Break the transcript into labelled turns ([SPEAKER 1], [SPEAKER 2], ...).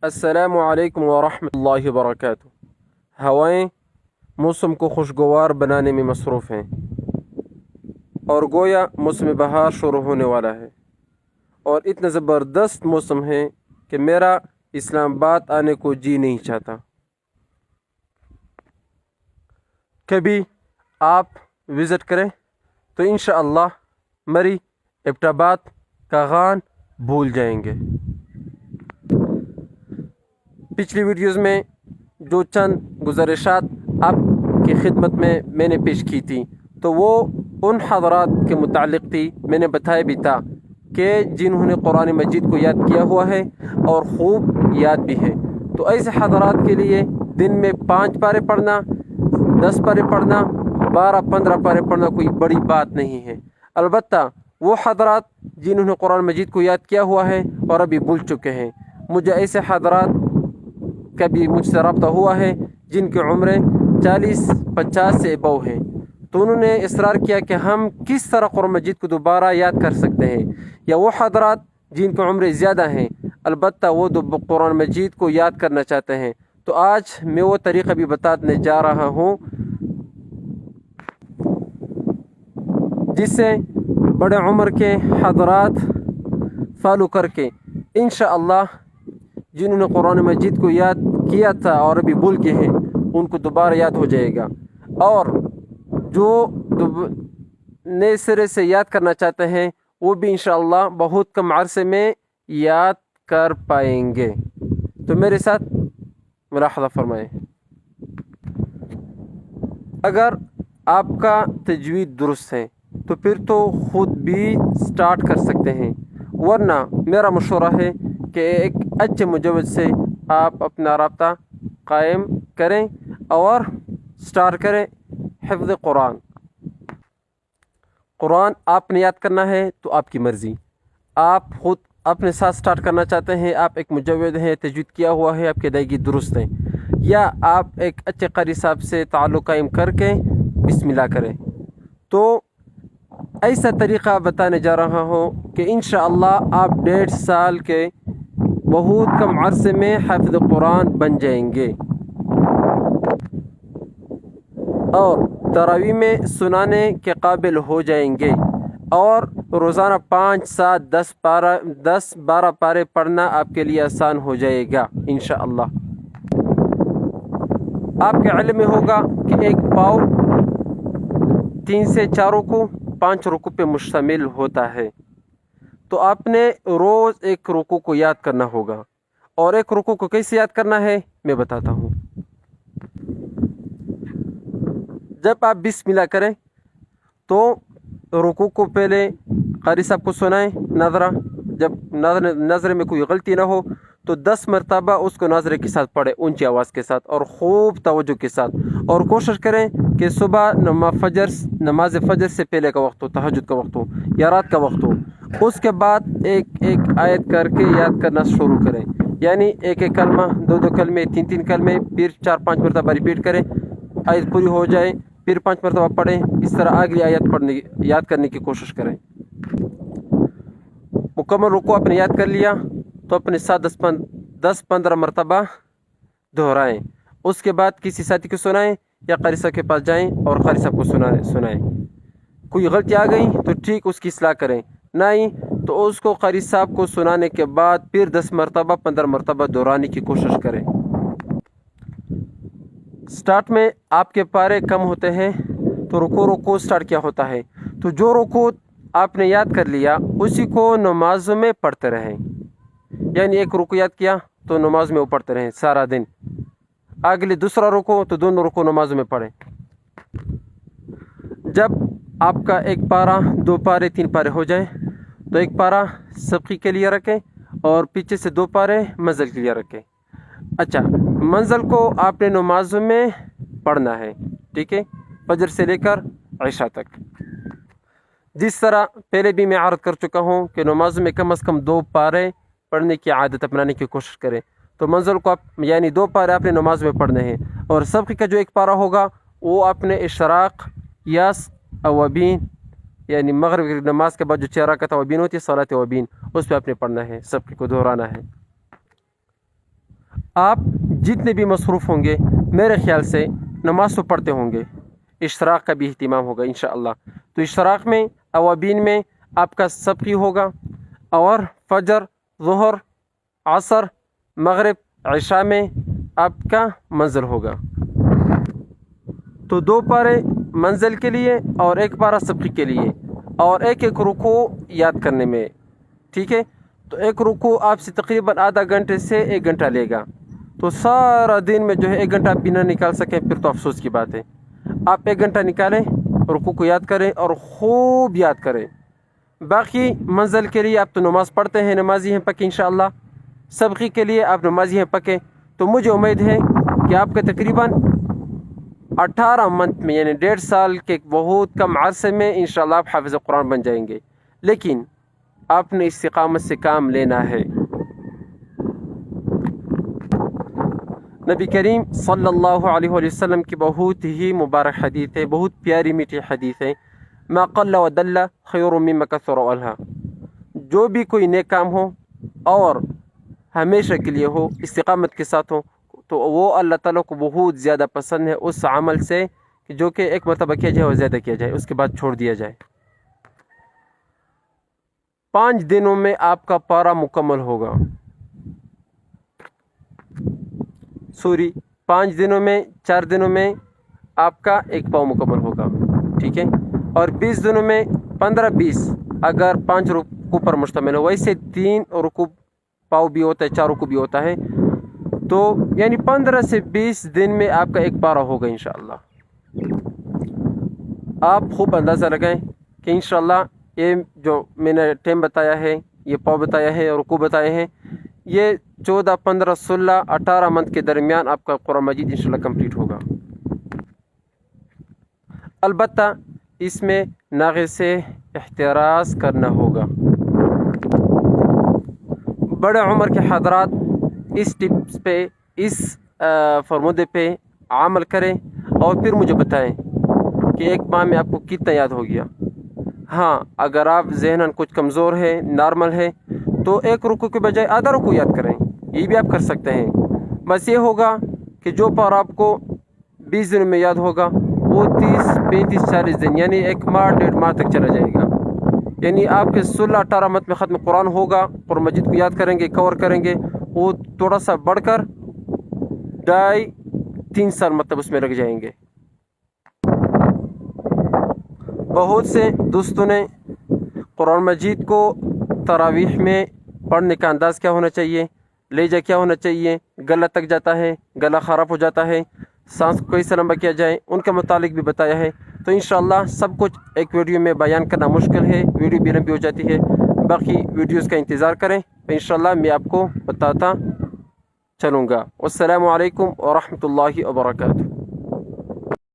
[SPEAKER 1] السلام علیکم ورحمۃ اللہ وبرکاتہ۔ ہوائیں موسم کو خوشگوار بنانے میں مصروف ہیں اور گویا موسم بہار شروع ہونے والا ہے، اور اتنا زبردست موسم ہے کہ میرا اسلام آباد آنے کو جی نہیں چاہتا۔ کبھی آپ وزٹ کریں تو انشاءاللہ مری ایبٹ آباد کا غان بھول جائیں گے۔ پچھلی ویڈیوز میں جو چند گزارشات آپ کی خدمت میں نے پیش کی تھی تو وہ ان حضرات کے متعلق تھی، میں نے بتایا بھی تھا کہ جنہوں نے قرآن مجید کو یاد کیا ہوا ہے اور خوب یاد بھی ہے، تو ایسے حضرات کے لیے دن میں 5 پارے پڑھنا، 10 پارے پڑھنا، 12-15 پارے پڑھنا کوئی بڑی بات نہیں ہے۔ البتہ وہ حضرات جنہوں نے قرآن مجید کو یاد کیا ہوا ہے اور ابھی بھول چکے ہیں، مجھے ایسے حضرات کا بھی مجھ سے رابطہ ہوا ہے جن کی عمریں 40-50 سے ابو ہیں، تو انہوں نے اصرار کیا کہ ہم کس طرح قرآن مجید کو دوبارہ یاد کر سکتے ہیں، یا وہ حضرات جن کی عمریں زیادہ ہیں البتہ وہ قرآن مجید کو یاد کرنا چاہتے ہیں، تو آج میں وہ طریقہ بھی بتانے جا رہا ہوں جس سے بڑے عمر کے حضرات فالو کر کے انشاءاللہ جنہوں نے قرآن مجید کو یاد کیا تھا اور ابھی بھول گئے ہیں ان کو دوبارہ یاد ہو جائے گا، اور جو نئے سرے سے یاد کرنا چاہتے ہیں وہ بھی انشاءاللہ بہت کم عرصے میں یاد کر پائیں گے۔ تو میرے ساتھ ملاحظہ فرمائیں۔ اگر آپ کا تجوید درست ہے تو پھر تو خود بھی سٹارٹ کر سکتے ہیں، ورنہ میرا مشورہ ہے کہ ایک اچھے مجود سے آپ اپنا رابطہ قائم کریں اور سٹارٹ کریں حفظ قرآن۔ قرآن آپ نے یاد کرنا ہے تو آپ کی مرضی، آپ خود اپنے ساتھ سٹارٹ کرنا چاہتے ہیں، آپ ایک مجود ہیں، تجوید کیا ہوا ہے، آپ کی ادائیگی درست ہے، یا آپ ایک اچھے قاری صاحب سے تعلق قائم کر کے بسم اللہ کریں، تو ایسا طریقہ بتانے جا رہا ہوں کہ انشاءاللہ آپ 1.5 سال کے بہت کم عرصے میں حافظ قرآن بن جائیں گے، اور تراویح میں سنانے کے قابل ہو جائیں گے، اور روزانہ 5-7-10-12 پارے پڑھنا آپ کے لیے آسان ہو جائے گا انشاءاللہ۔ آپ کے علم میں ہوگا کہ ایک پاؤ 3 سے 4 رکوع 5 رکوع پہ مشتمل ہوتا ہے، تو آپ نے روز ایک رکوع کو یاد کرنا ہوگا، اور ایک رکوع کو کیسے یاد کرنا ہے میں بتاتا ہوں۔ جب آپ بسم اللہ کریں تو رکوع کو پہلے قاری صاحب کو سنائیں نظرہ، جب نظرے میں کوئی غلطی نہ ہو تو 10 مرتبہ اس کو نظرے کے ساتھ پڑھیں، اونچی آواز کے ساتھ اور خوب توجہ کے ساتھ، اور کوشش کریں کہ صبح نماز فجر سے پہلے کا وقت ہو، تہجد کا وقت ہو یا رات کا وقت ہو، اس کے بعد ایک آیت کر کے یاد کرنا شروع کریں، یعنی ایک کلمہ، 2 کلمے، 3 کلمے، پھر 4-5 مرتبہ ریپیٹ کریں، آیت پوری ہو جائے پھر 5 مرتبہ پڑھیں، اس طرح اگلی آیت یاد کرنے کی کوشش کریں۔ مکمل رکوع آپ نے یاد کر لیا تو اپنے ساتھ 10-15 مرتبہ دہرائیں، اس کے بعد کسی ساتھی کو سنائیں یا قاری صاحب کے پاس جائیں اور قاری صاحب کو سنائیں۔ کوئی غلطی آ گئی تو ٹھیک اس کی اصلاح کریں، نہیں تو اس کو قاری صاحب کو سنانے کے بعد پھر 10 مرتبہ 15 مرتبہ دہرانے کی کوشش کریں۔ سٹارٹ میں آپ کے پارے کم ہوتے ہیں تو رکوع سٹارٹ کیا ہوتا ہے، تو جو رکوع آپ نے یاد کر لیا اسی کو نماز میں پڑھتے رہیں، یعنی ایک رکوع یاد کیا تو نماز میں وہ پڑھتے رہیں سارا دن، اگلے دوسرا رکوع تو دونوں رکوع نماز میں پڑھیں۔ جب آپ کا 1 پارہ 2 پارے 3 پارے ہو جائیں تو 1 پارہ سبقی کے لیے رکھیں اور پیچھے سے 2 پارے منزل کے لیے رکھیں۔ اچھا، منزل کو آپ نے نماز میں پڑھنا ہے، ٹھیک ہے، فجر سے لے کر عشاء تک، جس طرح پہلے بھی میں عرض کر چکا ہوں کہ نماز میں کم از کم 2 پارے پڑھنے کی عادت اپنانے کی کوشش کریں، تو منزل کو یعنی 2 پارے آپ نے نماز میں پڑھنے ہیں، اور سبقی کا جو 1 پارہ ہوگا وہ آپ نے اشراق یاس اوابین، یعنی مغرب کی نماز کے بعد جو 4 رکعت اوابین ہوتی ہے صلاۃ اوابین، اس پہ آپ نے پڑھنا ہے، سبقی کو دہرانا ہے۔ آپ جتنے بھی مصروف ہوں گے میرے خیال سے نماز تو پڑھتے ہوں گے، اشراق کا بھی اہتمام ہوگا انشاءاللہ۔ تو اشراق میں اوابین میں آپ کا سبقی ہوگا، اور فجر، ظہر، عصر، مغرب، عشاء میں آپ کا منزل ہوگا۔ تو 2 پارے منزل کے لیے اور 1 پارہ سبقی کے لیے، اور ایک رکوع یاد کرنے میں، ٹھیک ہے؟ تو 1 رکوع آپ سے تقریباً آدھا گھنٹے سے 1 گھنٹہ لے گا۔ تو سارا دن میں جو ہے 1 گھنٹہ آپ بھی نہ نکال سکیں پھر تو افسوس کی بات ہے۔ آپ 1 گھنٹہ نکالیں، رکوع کو یاد کریں اور خوب یاد کریں۔ باقی منزل کے لیے آپ تو نماز پڑھتے ہیں، نمازی ہیں پکے انشاءاللہ۔ سبقی کے لیے آپ نمازی ہیں پکے، تو مجھے امید ہے کہ آپ کے تقریباً 18 منتھ میں، یعنی 1.5 سال کے بہت کم عرصے میں انشاءاللہ آپ حافظ قرآن بن جائیں گے، لیکن آپ نے استقامت سے کام لینا ہے۔ نبی کریم صلی اللہ علیہ وسلم کی بہت ہی مبارک حدیث ہے، بہت پیاری میٹھی حدیث ہے، ما قل و دل خیر مما کثر و الہا۔ جو بھی کوئی نیک کام ہو اور ہمیشہ کے لیے ہو، استقامت کے ساتھ ہو، تو وہ اللہ تعالیٰ کو بہت زیادہ پسند ہے اس عمل سے کہ جو کہ 1 مرتبہ کیا جائے اور زیادہ کیا جائے، اس کے بعد چھوڑ دیا جائے۔ 5 دنوں میں آپ کا پارہ مکمل ہوگا، 5 دنوں میں، 4 دنوں میں آپ کا 1 پاؤ مکمل ہوگا، ٹھیک ہے؟ اور 20 دنوں میں 15-20 اگر 5 رکوع پر مشتمل ہو، ویسے 3 رکوع پاؤ بھی ہوتا ہے، 4 رکوع بھی ہوتا ہے، تو یعنی 15 سے 20 دن میں آپ کا 1 پارہ ہوگا انشاءاللہ۔ آپ خوب اندازہ لگائیں کہ انشاءاللہ یہ جو میں نے ٹائم بتایا ہے، یہ پاؤ بتایا ہے، رکوع بتائے ہیں، یہ 14، 15، 16، 18 منتھ کے درمیان آپ کا قرآن مجید انشاءاللہ کمپلیٹ ہوگا۔ البتہ اس میں ناغے سے احتراز کرنا ہوگا۔ بڑے عمر کے حضرات اس ٹپس پہ، اس فرمودے پہ عمل کریں اور پھر مجھے بتائیں کہ 1 ماہ میں آپ کو کتنا یاد ہو گیا۔ ہاں، اگر آپ ذہناً کچھ کمزور ہے، نارمل ہے، تو 1 رکوع کے بجائے آدھا رکوع یاد کریں، یہ بھی آپ کر سکتے ہیں۔ بس یہ ہوگا کہ جو پارہ آپ کو 20 دنوں میں یاد ہوگا وہ 30، 35، 40 دن یعنی 1 ماہ 1.5 ماہ تک چلا جائے گا۔ یعنی آپ کے 16، 18 منتھ میں ختم قرآن ہوگا، قرآن مجید کو یاد کریں گے، کور کریں گے، وہ تھوڑا سا بڑھ کر 2.5-3 سال مطلب اس میں لگ جائیں گے۔ بہت سے دوستوں نے قرآن مجید کو تراویح میں پڑھنے کا انداز کیا ہونا چاہیے، لہجہ کیا ہونا چاہیے، گلا تک جاتا ہے، گلا خراب ہو جاتا ہے، سانس کو کیسے لمبا کیا جائے، ان کے متعلق بھی بتایا ہے۔ تو انشاءاللہ سب کچھ ایک ویڈیو میں بیان کرنا مشکل ہے، ویڈیو بھی لمبی ہو جاتی ہے۔ باقی ویڈیوز کا انتظار کریں، انشاءاللہ میں آپ کو بتاتا چلوں گا۔ والسلام علیکم ورحمۃ اللہ وبرکاتہ۔